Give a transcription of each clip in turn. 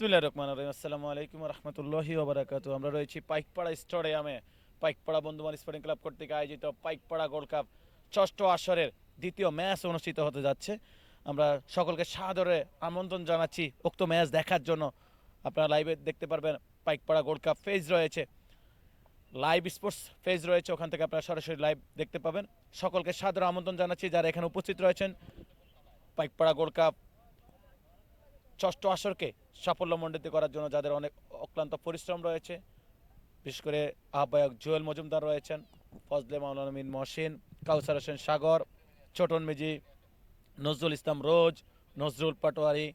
বিসমিল্লাহির রহমানির রহিম। আসসালামু আলাইকুম ওয়া রাহমাতুল্লাহি ওয়া বারাকাতুহু। আমরা রয়েছি পাইকপাড়া স্টেডিয়ামে পাইকপাড়া বন্ধুবান স্পোর্টিং ক্লাব কর্তৃক আয়োজিত পাইকপাড়া গোল্ড কাপ ষষ্ঠ আসরের দ্বিতীয় ম্যাচ অনুষ্ঠিত হতে যাচ্ছে। আমরা সকলকে সাদরে আমন্ত্রণ জানাচ্ছি উক্ত ম্যাচ দেখার জন্য। আপনারা লাইভে দেখতে পারবেন, পাইকপাড়া গোল্ড কাপ পেজ রয়েছে, লাইভ স্পোর্টস পেজ রয়েছে, ওখান থেকে আপনারা সরাসরি লাইভ দেখতে পাবেন। সকলকে সাদরে আমন্ত্রণ জানাচ্ছি যারা এখানে উপস্থিত রয়েছেন পাইকপাড়া গোল্ড কাপ ষষ্ঠ আসরকে সাফল্যমণ্ডিত করার জন্য, যাদের অনেক অক্লান্ত পরিশ্রম রয়েছে। বিশেষ করে আহ্বায়ক জুয়েল মজুমদার রয়েছেন, ফজলে মাওলানা মিন মহসিন, কাউসার হোসেন সাগর, ছোটন মিজি, নজরুল ইসলাম রোজ, নজরুল পাটোয়ারি,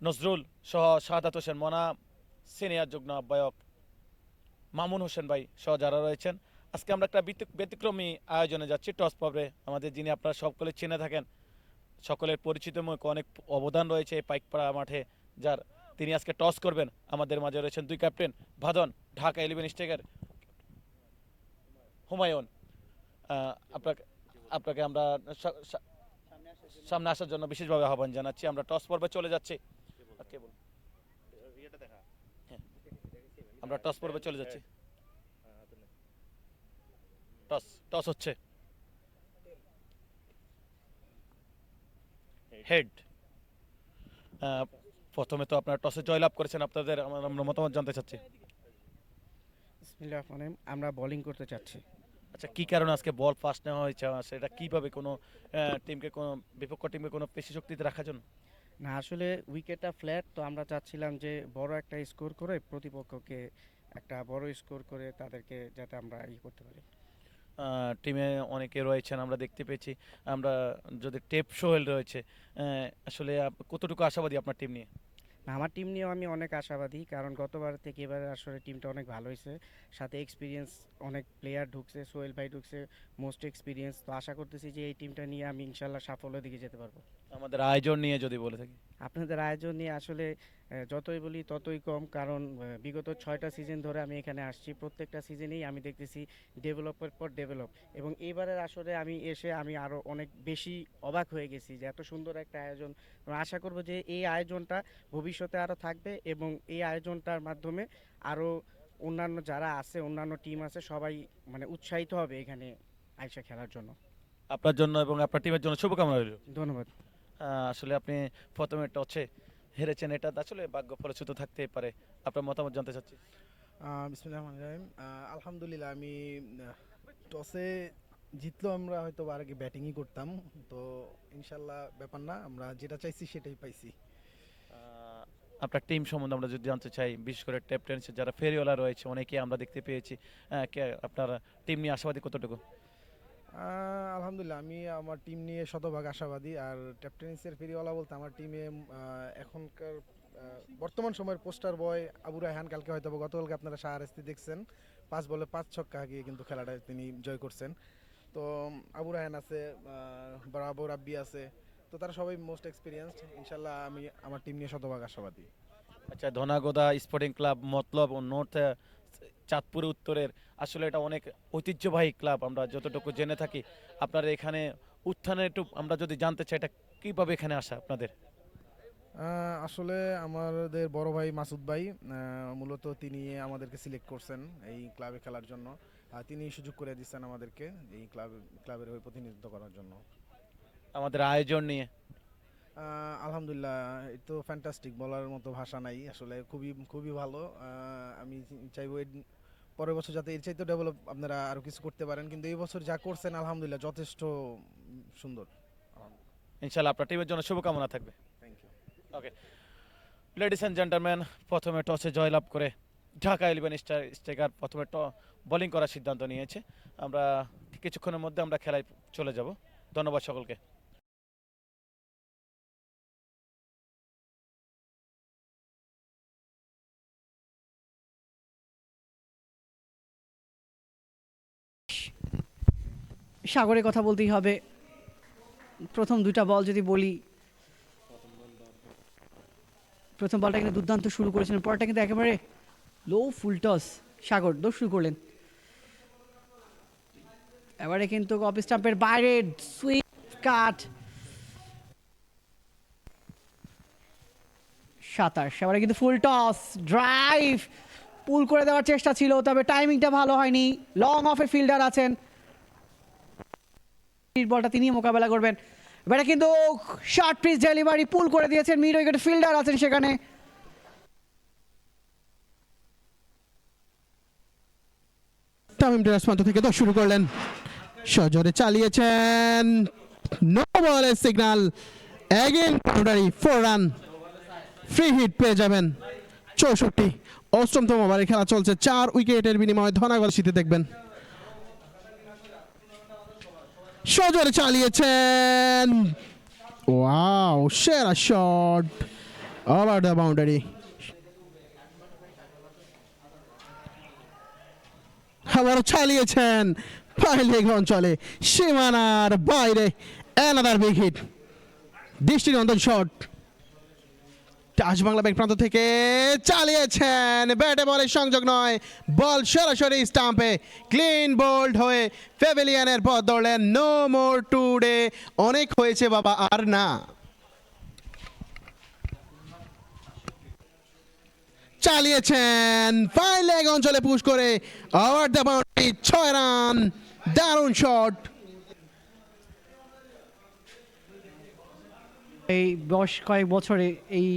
নজরুল সহ শাহাদাত হোসেন মনা, সিনিয়র যুগ্ম আহ্বায়ক মামুন হোসেন ভাই সহ যারা রয়েছেন। আজকে আমরা একটা ব্যতিক্রমী আয়োজনে যাচ্ছি। টস পর্বে আমাদের, যিনি আপনারা সকলে চিনে থাকেন, সকলের পরিচিতময় অনেক অবদান রয়েছে এই পাইকপাড়া মাঠে, যার তিনি আজকে টস করবেন। আমাদের মাঝে রয়েছেন দুই ক্যাপ্টেন, ভাদন, ঢাকা 11 স্ট্রাইকার হুমায়ুন। আপনাকে আপনাকে আমরা সামনে আসার জন্য বিশেষভাবে আহ্বান জানাচ্ছি। আমরা টস পর্বে চলে যাচ্ছি। কেবল হ্যাঁ, আমরা টস পর্বে চলে যাচ্ছি। টস টস হচ্ছে হেড। প্রথমে তো আপনারা টসে জয়লাভ করেছেন, আপনাদের আমরা মতামত জানতে চাচ্ছি। বিসমিল্লাহির রহমানির রহিম। আমরা বোলিং করতে চাচ্ছি। আচ্ছা, কি কারণে আজকে বল ফাস্ট নেওয়া হয়েছে? সেটা কিভাবে কোনো টিমকে, কোনো বিপক্ষ টিমকে কোনো পেশি শক্তিতে রাখার জন্য? না, আসলে উইকেটটা ফ্ল্যাট, তো আমরা চাচ্ছিলাম যে বড় একটা স্কোর করে প্রতিপক্ষকে একটা বড় স্কোর করে তাদেরকে যাতে আমরা করতে পারি। টিমে অনেকে রয়েছেন আমরা দেখতে পেয়েছি। আমরা যদি টেপ সোহেল রয়েছে, আসলে কতটুকু আশাবাদী আপনার টিম নিয়ে? না, আমার টিম নিয়েও আমি অনেক আশাবাদী, কারণ গতবার থেকে এবার আসলে টিমটা অনেক ভালো হয়েছে। সাথে এক্সপিরিয়েন্স অনেক প্লেয়ার ঢুকছে, সোহেল ভাই ঢুকছে, মোস্ট এক্সপিরিয়েন্স। তো আশা করতেছি যে এই টিমটা নিয়ে আমি ইনশাল্লাহ সাফল্যের দিকে যেতে পারবো। আমাদের আয়োজন নিয়ে যদি বলে থাকি, আপনাদের আয়োজন নিয়ে আসলে যতই বলি ততই কম, কারণ বিগত 6টা সিজন ধরে আমি এখানে আসছি, প্রত্যেকটা সিজনেই আমি দেখতেছি ডেভেলপের পর ডেভেলপ। এবং এইবারের আসলে আমি এসে আমি আরও অনেক বেশি অবাক হয়ে গেছি যে এত সুন্দর একটা আয়োজন। আমরা আশা করব যে এই আয়োজনটা ভবিষ্যতে আরও থাকবে, এবং এই আয়োজনটার মাধ্যমে আরও অন্যান্য যারা আছে, অন্যান্য টিম আছে, সবাই মানে উৎসাহিত হবে এখানে আইসা খেলার জন্য। আপনার জন্য এবং আপনার টিমের জন্য শুভকামনা রইল। ধন্যবাদ। আসলে আপনি প্রথমে টসে হেরেছেন, এটা আসলে ভাগ্য ফলশ্রুত থাকতেই পারে। আপনার মতামত জানতে চাচ্ছি। বিসমিল্লাহির রহমানির রহিম। আলহামদুলিল্লাহ, আমি টসে জিতলেও আমরা হয়তো আর আগে ব্যাটিংই করতাম। তো ইনশাল্লাহ ব্যাপার না, আমরা যেটা চাইছি সেটাই পাইছি। আহ, আপনার টিম সম্বন্ধে আমরা যদি জানতে চাই, বিশেষ করে ক্যাপ্টেন্সি যারা ফেরিওয়ালা রয়েছে অনেকে আমরা দেখতে পেয়েছি, আপনার টিম নিয়ে আশাবাদী কতটুকু? আলহামদুলিল্লাহ, আমি আমার টিম নিয়ে শতভাগ আশাবাদী। আর ক্যাপ্টেন্সির ফেরিওয়ালা বলতে আমার টিমে এখনকার বর্তমান সময়ের পোস্টার বয় আবু রায়হান, কালকে হয়তো বা গতকালকে আপনারা শাহরাস্তি দেখছেন, 5 বলে 5 ছক্কা হাঁকিয়ে কিন্তু খেলাটা তিনি জয় করছেন। তো আবু রায়হান আছে, বরাবর রাব্বি আছে, তো তারা সবাই মোস্ট এক্সপিরিয়েন্সড। ইনশাল্লাহ আমি আমার টিম নিয়ে শতভাগ আশাবাদী। আচ্ছা, ধনাগোদা স্পোর্টিং ক্লাব মতলব ও নর্থ চাঁদপুর উত্তরের, আসলে এটা অনেক ঐতিহ্যবাহী ক্লাব আমরা যতটুকু জেনে থাকি। আপনার এখানে উত্থানে একটু আমরা যদি জানতে চাই, এটা কিভাবে এখানে আসা আপনাদের? আসলে আমাদের বড় ভাই মাসুদ ভাই, মূলত তিনি আমাদেরকে সিলেক্ট করছেন এই ক্লাবে খেলার জন্য। তিনি সুযোগ করে দিচ্ছেন আমাদেরকে এই ক্লাবের হয়ে প্রতিনিধিত্ব করার জন্য। আমাদের আয়োজন নিয়ে আলহামদুলিল্লাহ, এই তো ফ্যান্টাস্টিক, বলার মতো ভাষা নাই আসলে, খুবই খুবই ভালো। আমি চাইবো পরের বছর যাতে এর চাইতে ডেভেলপ আপনারা আরও কিছু করতে পারেন, কিন্তু এই বছর যা করছেন আলহামদুলিল্লাহ যথেষ্ট সুন্দর। ইনশাল্লাহ আপনার টিমের জন্য শুভকামনা থাকবে। Thank you. Okay, ladies and gentleman, প্রথমে টসে জয়লাভ করে ঢাকা 11 স্ট্রাইকার প্রথমে বোলিং করার সিদ্ধান্ত নিয়েছে। আমরা কিছুক্ষণের মধ্যে আমরা খেলায় চলে যাব। ধন্যবাদ সকলকে। সাগরের কথা বলতেই হবে। প্রথম দুইটা বল যদি বলি, প্রথম বলটা কিন্তু দুর্দান্ত শুরু করেছিলেন, পরটা কিন্তু একেবারে লো ফুল টস। সাগর দোষ শুরু করলেন, এবারে কিন্তু অফ স্টাম্পের বাইরে সুইপ কাট। 27। এবারে কিন্তু ফুল টস ড্রাইভ পুল করে দেওয়ার চেষ্টা ছিল, তবে টাইমিংটা ভালো হয়নি। লং অফের ফিল্ডার আছেন, বলটা তিনি মোকাবেলা করবেন। এবারে কিন্তু শর্ট পিচ ডেলিভারি পুল করে দিয়েছেন, মিড উইকেট ফিল্ডার আছেন সেখানে। তামিম টেরাস প্রান্ত থেকে দশ শুরু করলেন, সজোরে চালিয়েছেন, নো বলের signal, again boundary, 4 run, free hit পেয়ে যাবেন। 64, অষ্টমতম ওভারে খেলা চলছে, 4 উইকেটের বিনিময়ে ধনাগল শীতে দেখবেন। সজোরে চালিয়েছেন, ওয়াও, সেরা শট, ওভার দ্য বাউন্ডারি। আবারও চালিয়েছেন, ফাইলেগ অঞ্চলে সীমানার বাইরে, অ্যানাদার বিগ হিট, দৃষ্টিনন্দন শট। টাচ বাংলা ব্যাংক প্রান্ত থেকে চালিয়েছেন, ব্যাটে বলের সংযোগ নয়, বল সরাসরি স্টাম্পে, ক্লিন বোল্ড হয়ে প্যাভিলিয়নের পথ ধরলেন। নো মোর টুডে, অনেক হয়েছে বাবা, আর না। চালিয়েছেন, ফাইন লেগ অঞ্চলে পুশ করে ওভার দ্য বাউন্ডারি, 6 রান, দারুণ শট। এই কয়েক বছরে এই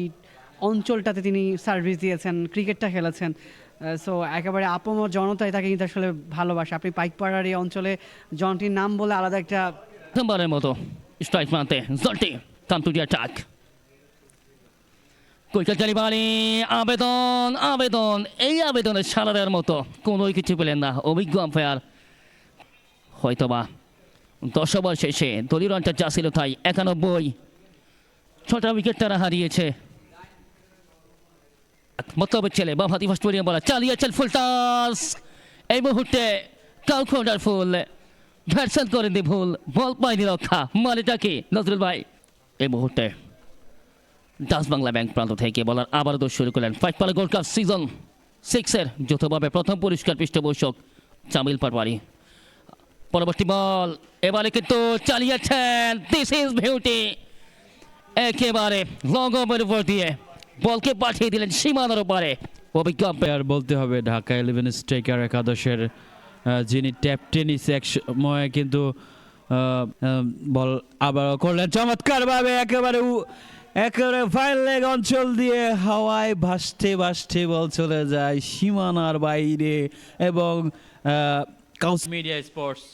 অঞ্চলটাতে তিনি সার্ভিস দিয়েছেন, ক্রিকেটটা খেলেছেন। সো একেবারে আপমর জনতাই তাকে কিন্তু আসলে ভালোবাসে। আপনি পাইকপাড়ার এই অঞ্চলে জনটির নাম বলে আলাদা একটা প্রথমবারের মতো স্ট্রাইক মারতে জলটি কাম টু দি অ্যাটাক। কুইকেট ডেলিভারি, আবেদন, এই আবেদনের সাড়া দেওয়ার মতো কোনোই কিছু পেলেন না অভিজ্ঞ আম্পায়ার। হয়তোবা 10 ওভার শেষে দলীয় রানটা যা ছিল তাই 91, 6টা উইকেট তারা হারিয়েছে। মতলবের ছেলে বামহাতি ফাস্ট মিডিয়াম বলার চালিয়েছেন, ফুল টাস, এই মুহূর্তে কাউন্টার ফুল, ব্যাটসম্যান করেন দি ভুল, বল পায়নি রক্ষা, মানেটা কি নজরুল ভাই? এই মুহূর্তে ডাচ বাংলা ব্যাংক প্রান্ত থেকে বলার আবার দোষ শুরু করলেন পাইকপাড়া গোল্ড কাপ সিজন 6-এর যৌথভাবে প্রথম পুরস্কার পৃষ্ঠপোষক জামিল পাটওয়ারি। পরবর্তী বল, এবারে কিন্তু চালিয়েছেন, দিস ইজ বিউটি, একেবারে লং অফের উপর দিয়ে বলকে পাঠিয়ে দিলেন সীমানার ওপারে। অভিজ্ঞ প্লেয়ার বলতে হবে ঢাকা 11 স্ট্রাইকার একাদশের, যিনি ট্যাপ টেনিস এক সময় কিন্তু বল আবার করলেন চমৎকারভাবে, একেবারে ফাইন লেগ অঞ্চল দিয়ে হাওয়ায় ভাসতে ভাসতে বল চলে যায় সীমানার বাইরে। এবং কাউন্স মিডিয়া স্পোর্টস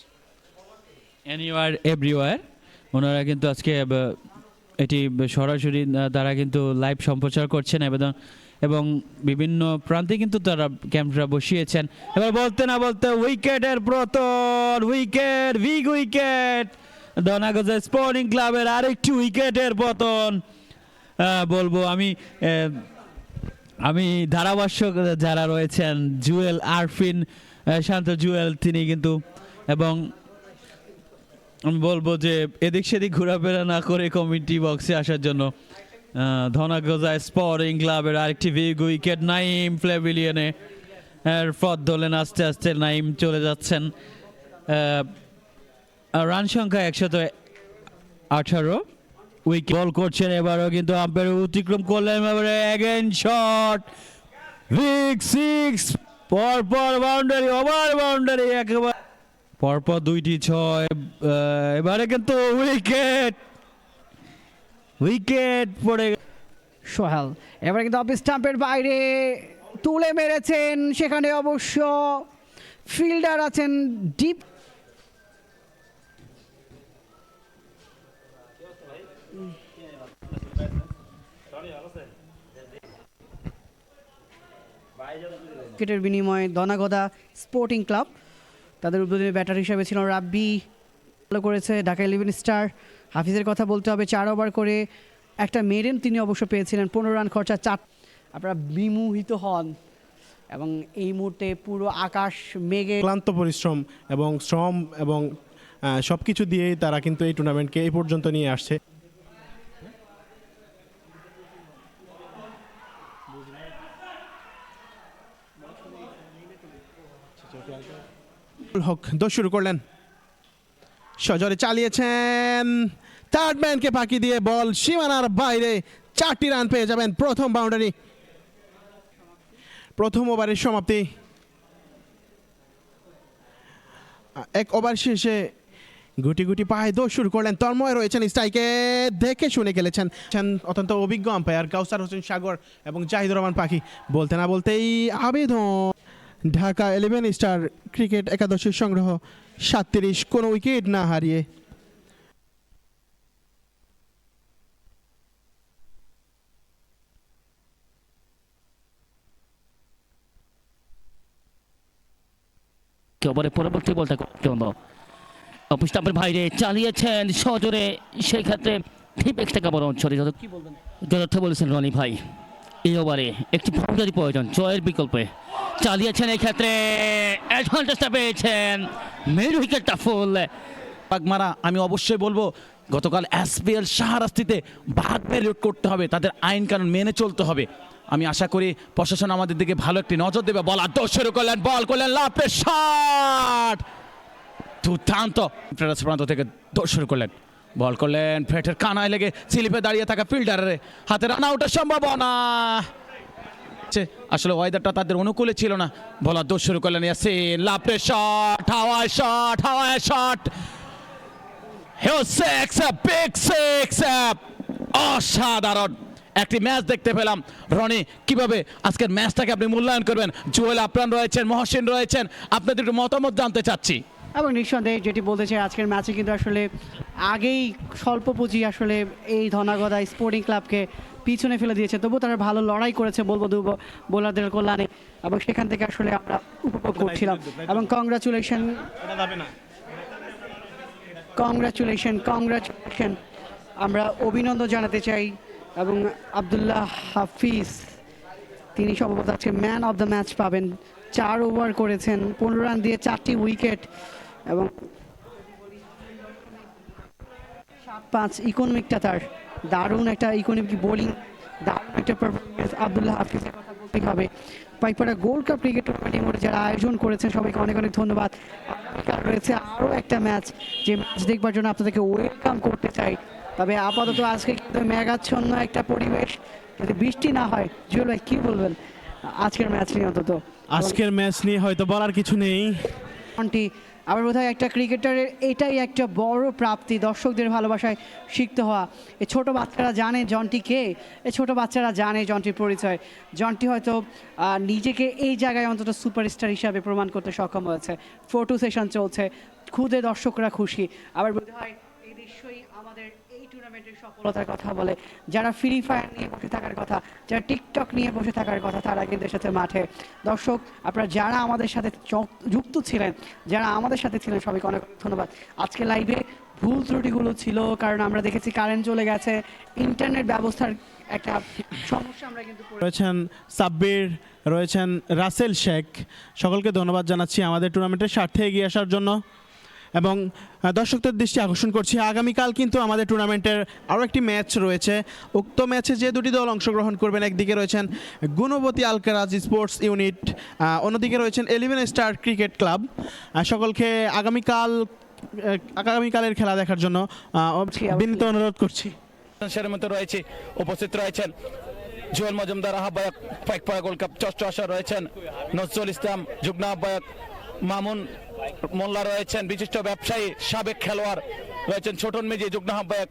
এনিওয়ার এভরিওয়ার, ওনারা কিন্তু আজকে এটি সরাসরি তারা কিন্তু লাইভ সম্প্রচার করছেন এবং বিভিন্ন প্রান্তে কিন্তু তারা ক্যামেরা বসিয়েছেন। এবার বলতে না বলতে উইকেটের পতন, উইকেট, বিগ উইকেট, ধনাগজা স্পোর্টিং ক্লাবের আরেকটি উইকেটের পতন। বলবো আমি ধারাভাষ্যক যারা রয়েছেন, জুয়েল আরফিন, শান্ত জুয়েল, তিনি কিন্তু, এবং আমি বলবো যে এদিক সেদিক ঘোরাফেরা না করে কমিটি বক্সে আসার জন্য ধনাগজা স্পোর্টিং ক্লাবের আরেকটি বিগ উইকেট। নাইম প্যাভিলিয়নে এর পথ ধরলেন, আস্তে আস্তে নাইম চলে যাচ্ছেন। রান সংখ্যা 118, উইকেট বল করছেন, এবারও কিন্তু আম্পায়ার অতিক্রম করলেন। এবারে অ্যাগেন শট, বিগ 6, পরপর বাউন্ডারি, ওভার বাউন্ডারি, একেবারে পরপর 2টি 6। এবারে কিন্তু উইকেট পড়ে সোহেল। এবারে কিন্তু অফ স্টাম্পের বাইরে তুলে মেরেছেন, সেখানে অবশ্য ফিল্ডার আছেন ডিপ। উইকেটের বিনিময়ে ধনাগদা স্পোর্টিং ক্লাব, তাদের উদ্বোধনী ব্যাটার হিসেবে ছিল রাব্বি, ভালো করেছে। ঢাকা 11 স্টার, হাফিজের কথা বলতে হবে, 4 ওভার করে একটা মেডেন তিনি অবশ্য পেয়েছিলেন, 15 রান খরচা 4। আপনারা বিমোহিত হন এবং এই মুহূর্তে পুরো আকাশ মেঘে ক্লান্ত পরিশ্রম এবং শ্রম এবং সব কিছু দিয়েই তারা কিন্তু এই টুর্নামেন্টকে এই পর্যন্ত নিয়ে আসছে। হক দোষ শুরু করলেন, সজোরে চালিয়েছেন, থার্ড ম্যানকে ফাঁকি দিয়ে বল সীমানার বাইরে, 4টি রান পেয়ে যাবেন। প্রথম বাউন্ডারি, প্রথম ওভারের সমাপ্তি। এক ওভার শেষে গুটি গুটি পায়ে দৌড় শুরু করলেন। তন্ময় রয়েছেন স্ট্রাইকে, দেখে শুনে খেলেছেন অত্যন্ত অভিজ্ঞ আম্পায়ার কাউসার হোসেন সাগর এবং জাহিদুর রহমান পাখি। বলতে না বলতেই আবেদন। ঢাকা 11 স্টার ক্রিকেট একাদশের সংগ্রহ 37, কোনো উইকেট না হারিয়ে। একেবারে পরবর্তী বলটা করতে হলো অফিসটাপের বাইরে চালিয়েছেন সজোরে, সেই ক্ষেত্রে ঠিক একটা বড় অঞ্চলে কি বলবেন? যথার্থ বলেছেন রনি ভাই, এই ওভারে একটি বাউন্ডারি প্রয়োজন জয়ের বিকল্পে। চালিয়েছেন এই ক্ষেত্রে, অ্যাডভান্টেজটা পেয়েছেন, মেন উইকেটটা ফুল। বাগমারা আমি অবশ্যই বলবো গতকাল এসপিএল শাহরাস্তিতে ভাগ লুট করতে হবে, তাদের আইন কানুন মেনে চলতে হবে। আমি আশা করি প্রশাসন আমাদের দিকে ভালো একটি নজর দেবে। বল আর দৌড় শুরু করলেন, বল করলেন লাফের শট, দুর্দান্ত প্রান্ত থেকে দৌড় শুরু করলেন, বল করলেন ফ্রেটের কানায় লেগে স্লিপে দাঁড়িয়ে থাকা ফিল্ডারের হাতে রান আউটের সম্ভাবনা। আসলে ওয়েদারটা তাদের অনুকূলে ছিল না। বলার দৌড় শুরু করলেন ইয়াসিন, লাফের শট, হাওয়ায় শট, হাওয়ায় শট, অসাধারণ একটি ম্যাচ দেখতে পেলাম। রনি, কিভাবে আজকের ম্যাচটাকে আপনি মূল্যায়ন করবেন? জুয়েল আপ্রাণ রয়েছেন, মহসিন রয়েছেন, আপনাদের একটু মতামত জানতে চাচ্ছি। এবং নিঃসন্দেহে যেটি বলতে চাই, আজকের ম্যাচে কিন্তু আসলে আগেই স্বল্প পুঁজি আসলে এই ধনাগদা স্পোর্টিং ক্লাবকে পিছনে ফেলে দিয়েছে, তবুও তারা ভালো লড়াই করেছে বলবো দু বোলারদের কল্যাণে, এবং সেখান থেকে আসলে আমরা উপভোগ করছিলাম। এবং কংগ্রাচুলেশন আমরা অভিনন্দন জানাতে চাই। এবং আব্দুল্লাহ হাফিজ, তিনি সম্ভবত আজকে ম্যান অফ দ্য ম্যাচ পাবেন। 4 ওভার করেছেন, 15 রান দিয়ে 4টি উইকেট এবং 7-5 ইকোনমিকটা তার দারুণ একটা ইকোনমিক বোলিং, দারুণ একটা পারফরমেন্স আব্দুল্লাহ হাফিজের কথা বলতেই হবে। পাইকপাড়া গোল্ড কাপ ক্রিকেট টুর্নামেন্টের যারা আয়োজন করেছেন সবাইকে অনেক অনেক ধন্যবাদ। রয়েছে আরও একটা ম্যাচ, যে ম্যাচ দেখবার জন্য আপনাদেরকে ওয়েলকাম করতে চাই। তবে আপাতত আজকে কিন্তু মেঘাচ্ছন্ন একটা পরিবেশ, যদি বৃষ্টি না হয়। জুয়েল ভাই কি বলবেন আজকের ম্যাচ নিয়ে? অন্তত আজকের ম্যাচ নিয়ে হয়তো বলার কিছু নেই। আবার বোধহয় একটা ক্রিকেটারের এটাই একটা বড় প্রাপ্তি, দর্শকদের ভালোবাসায় শিখতে হওয়া। এই ছোটো বাচ্চারা জানে জন্টি কে, এই ছোটো বাচ্চারা জানে জন্টির পরিচয়। জন্টি হয়তো নিজেকে এই জায়গায় অন্তত সুপারস্টার হিসাবে প্রমাণ করতে সক্ষম হয়েছে। ফটো সেশন চলছে, খুদে দর্শকরা খুশি। আবার বোধহয় এই দৃশ্যই আমাদের এই টুর্নামেন্টের সফলতার কথা বলে। যারা ফ্রি ফায়ার নিয়ে বসে থাকার কথা, যারা টিকটক নিয়ে বসে থাকার কথা, তারা কিন্তু এসেছে মাঠে। দর্শক আপনারা যারা আমাদের সাথে যুক্ত ছিলেন, যারা আমাদের সাথে ছিলেন, সবাইকে অনেক ধন্যবাদ। আজকে লাইভে ভুল ত্রুটিগুলো ছিল, কারণ আমরা দেখেছি কারেন্ট চলে গেছে, ইন্টারনেট ব্যবস্থার একটা সমস্যা আমরা কিন্তু রয়েছেন সাব্বির, রয়েছেন রাসেল শেখ, সকলকে ধন্যবাদ জানাচ্ছি আমাদের টুর্নামেন্টের স্বার্থে এগিয়ে আসার জন্য। এবং দর্শকদের দৃষ্টি আকর্ষণ করছি, আগামীকাল কিন্তু আমাদের টুর্নামেন্টের আরও একটি ম্যাচ রয়েছে। উক্ত ম্যাচে যে দুটি দল অংশগ্রহণ করবেন, একদিকে রয়েছেন গুণবতী আলকারাজ স্পোর্টস ইউনিট, অন্যদিকে রয়েছেন 11 স্টার ক্রিকেট ক্লাব। সকলকে আগামীকালের খেলা দেখার জন্য বিনীত অনুরোধ করছি। সের মধ্যে রয়েছে, উপস্থিত রয়েছেন জুয়েল মজুমদার আহ্বায়ক পাইকপাড়া গোল্ড কাপ ষষ্ঠ আসর, রয়েছেন নজরুল ইসলাম যুগ্ম আহ্বায়ক, মামুন মোল্লা রয়েছেন বিশিষ্ট ব্যবসায়ী সাবেক খেলোয়াড়, রয়েছেন ছোটন মেজি যুগ্ম আহ্বায়ক,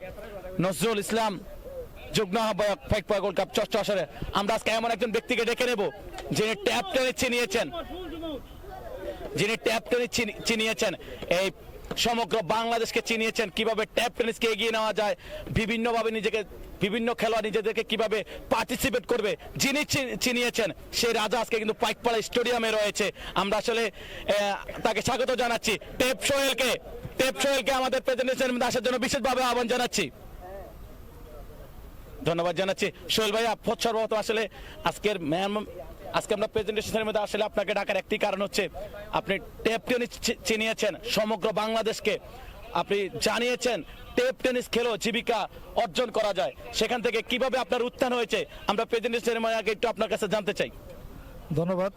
নজরুল ইসলাম যুগ্ম আহ্বায়ক পাইকপাড়া গোল্ড কাপ ষষ্ঠ আসরে। আমরা আজকে এমন একজন ব্যক্তিকে ডেকে নেব যিনি ট্যাপ টেনে চিনিয়েছেন এই সমগ্র বাংলাদেশকে চিনিয়েছেন, কিভাবে ট্যাপ টেনিসকে এগিয়ে নেওয়া যায়, বিভিন্নভাবে বিভিন্ন খেলোয়াড় নিজেদেরকে কিভাবে পার্টিসিপেট করবে, যিনি চিনিয়েছেন সেই রাজা আজকে কিন্তু পাইকপাড়া স্টেডিয়ামে রয়েছে। আমরা আসলে তাকে স্বাগত জানাচ্ছি। টেপ সোহেলকে আমাদের প্রেজেন্টেশনের মধ্যে আসার জন্য বিশেষভাবে আহ্বান জানাচ্ছি, ধন্যবাদ জানাচ্ছি। সোহেল ভাই, সর্বপ্রথম আসলে আজকে আমরা প্রেজেন্টেশনের মধ্যে আসলে আপনাকে ডাকার একটি কারণ হচ্ছে আপনি টেপ টেনিস চিনিয়েছেন সমগ্র বাংলাদেশকে, আপনি জানিয়েছেন টেপ টেনিস খেলেও জীবিকা অর্জন করা যায়, সেখান থেকে কিভাবে আপনার উত্থান হয়েছে আমরা প্রেজেন্টেশনের আগে একটু আপনার কাছে জানতে চাই। ধন্যবাদ।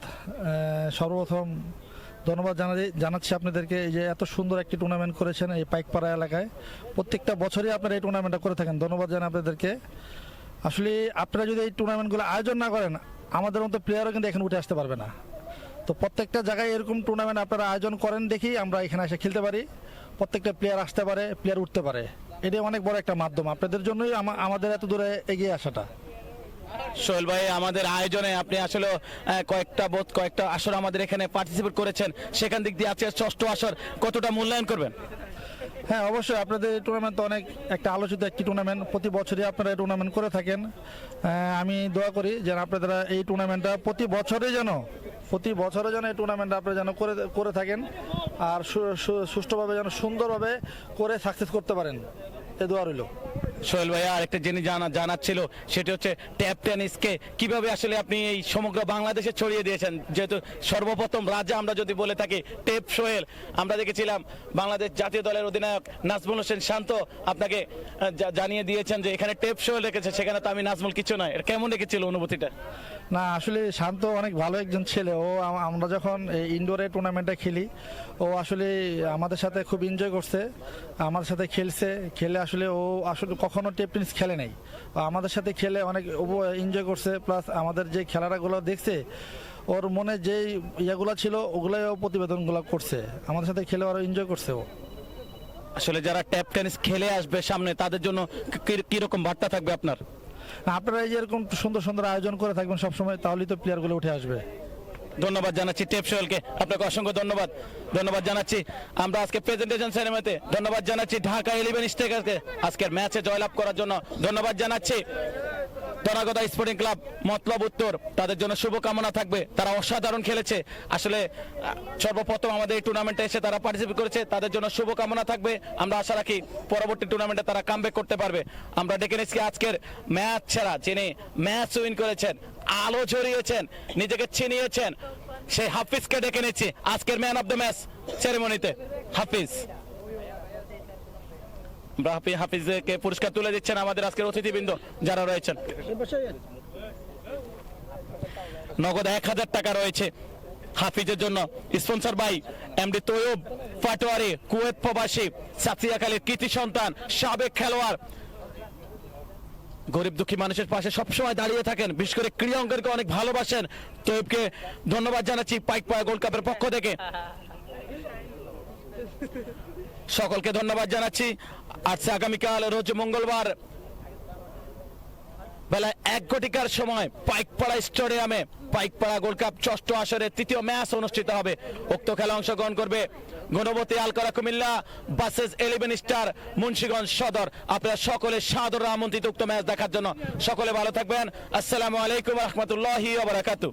সর্বপ্রথম ধন্যবাদ জানাচ্ছি আপনাদেরকে, এই যে এত সুন্দর একটি টুর্নামেন্ট করেছেন এই পাইকপাড়া এলাকায়। প্রত্যেকটা বছরই আপনারা এই টুর্নামেন্টটা করে থাকেন, ধন্যবাদ জানাই আপনাদেরকে। আসলে আপনারা যদি এই টুর্নামেন্টগুলো আয়োজন না করেন, আমাদের মতো প্লেয়ারও কিন্তু এখানে উঠে আসতে পারবে না। তো প্রত্যেকটা জায়গায় এরকম টুর্নামেন্ট আপনারা আয়োজন করেন দেখি আমরা এখানে এসে খেলতে পারি, প্রত্যেকটা প্লেয়ার আসতে পারে, প্লেয়ার উঠতে পারে। এটাই অনেক বড় একটা মাধ্যম আপনাদের জন্যই আমাদের এত দূরে এগিয়ে আসাটা। সোহেল ভাই, আমাদের আয়োজনে আপনি আসলে কয়েকটা আসর আমাদের এখানে পার্টিসিপেট করেছেন, সেখান দিক দিয়ে আজকে 6ষ্ঠ আসর কতটা মূল্যায়ন করবেন? হ্যাঁ, অবশ্যই আপনাদের এই টুর্নামেন্ট তো অনেক একটা আলোচিত একটি টুর্নামেন্ট, প্রতি বছরই আপনারা এই টুর্নামেন্ট করে থাকেন। আমি দোয়া করি যেন আপনারা এই টুর্নামেন্টটা প্রতি বছরে যেন এই টুর্নামেন্টটা আপনারা যেন করে থাকেন, আর সুষ্ঠুভাবে যেন সুন্দরভাবে করে সাকসেস করতে পারেন, এই দোয়া রইল। সোহেল ভাইয়া, আরেকটা জিনিস জানাচ্ছিল, সেটি হচ্ছে ট্যাপ টেনিসকে কিভাবে আসলে আপনি এই সমগ্র বাংলাদেশে ছড়িয়ে দিয়েছেন। যেহেতু সর্বপ্রথম রাজা আমরা যদি বলে থাকি টেপ সোহেল, আমরা দেখেছিলাম বাংলাদেশ জাতীয় দলের অধিনায়ক নাজমুল হোসেন শান্ত আপনাকে জানিয়ে দিয়েছেন যে এখানে টেপ সোহেল রেখেছে, সেখানে তো আমি নাজমুল কিছু নয়। এটা কেমন রেখেছিল অনুভূতিটা? না, আসলে শান্ত অনেক ভালো একজন ছেলে। আমরা যখন ইনডোরে টুর্নামেন্টে খেলি, ও আসলে আমাদের সাথে খুব এনজয় করছে, আমাদের সাথে খেলে আসলে ও আসলে কখনো টেপ টেনিস খেলে নাই, আমাদের সাথে খেলে অনেক এনজয় করছে। প্লাস আমাদের যে খেলাটাগুলো দেখছে, ওর মনে যে ইয়েগুলো ছিল ওগুলোই ও প্রতিবেদনগুলো করছে, আমাদের সাথে খেলে ওরা এনজয় করছে। ও আসলে যারা ট্যাপ টেনিস খেলে আসবে সামনে, তাদের জন্য কিরকম বার্তা থাকবে আপনার? আপনারা এই যে এরকম সুন্দর সুন্দর আয়োজন করে থাকবেন সবসময়, তাহলেই তো প্লেয়ারগুলো উঠে আসবে। ধন্যবাদ জানাচ্ছি টেপ সোহেলকে, আপনাকে অসংখ্য ধন্যবাদ জানাচ্ছি। আমরা আজকে প্রেজেন্টেশন সেরেমনিতে ধন্যবাদ জানাচ্ছি ঢাকা 11 স্ট্রাইকারকে আজকের ম্যাচে জয়লাভ করার জন্য। ধন্যবাদ জানাচ্ছি দনাগদা স্পোর্টিং ক্লাব মতলব উত্তর, তাদের জন্য শুভকামনা থাকবে। তারা অসাধারণ খেলেছে, আসলে সর্বপ্রথম আমাদের এই টুর্নামেন্টে এসে তারা পার্টিসিপেট করেছে, তাদের জন্য শুভকামনা থাকবে। আমরা আশা রাখি পরবর্তী টুর্নামেন্টে তারা কামব্যাক করতে পারবে। আমরা ডেকে নিচ্ছি আজকের ম্যাচ সেরা, যিনি ম্যাচ উইন করেছেন, আলো ঝরিয়েছেন, নিজেকে ছিনিয়েছেন, সেই হাফিজকে ডেকে নিচ্ছি আজকের ম্যান অফ দ্য ম্যাচ সেরেমনিতে। হাফিজ, হাফিজকে পুরস্কার তুলে দিচ্ছেন আমাদের আজকের অতিথিবৃন্দ যারা রয়েছেন। নগদ 1000 টাকা রয়েছে হাফিজের জন্য, sponsor by MD Taiyab Patwari, Kuwait প্রবাসী, সাথিয়াখালীর কৃতি সন্তান, সাবেক খেলোয়াড়, গরিব দুঃখী মানুষের পাশে সবসময় দাঁড়িয়ে থাকেন, বিশেষ করে ক্রীড়া অঙ্গনকে অনেক ভালোবাসেন। তৈয়বকে ধন্যবাদ জানাচ্ছি পাইকপাড়া গোল্ড কাপের পক্ষ থেকে। সকলকে ধন্যবাদ জানাচ্ছি। আজকে আগামীকাল রোজ মঙ্গলবার বেলা 1 ঘটিকার সময় পাইকপাড়া স্টেডিয়ামে পাইকপাড়া গোল্ড কাপ 6ষ্ঠ আসরের 3য় ম্যাচ অনুষ্ঠিত হবে। উক্ত খেলা অংশগ্রহণ করবে গণপতি আলকারা কুমিল্লা ভার্সেস 11 স্টার মুন্সিগঞ্জ সদর। আপনারা সকলে সাদর আমন্ত্রিত উক্ত ম্যাচ দেখার জন্য। সকলে ভালো থাকবেন। আসসালামু আলাইকুম ওয়া রাহমাতুল্লাহি ওয়া বারাকাতুহু।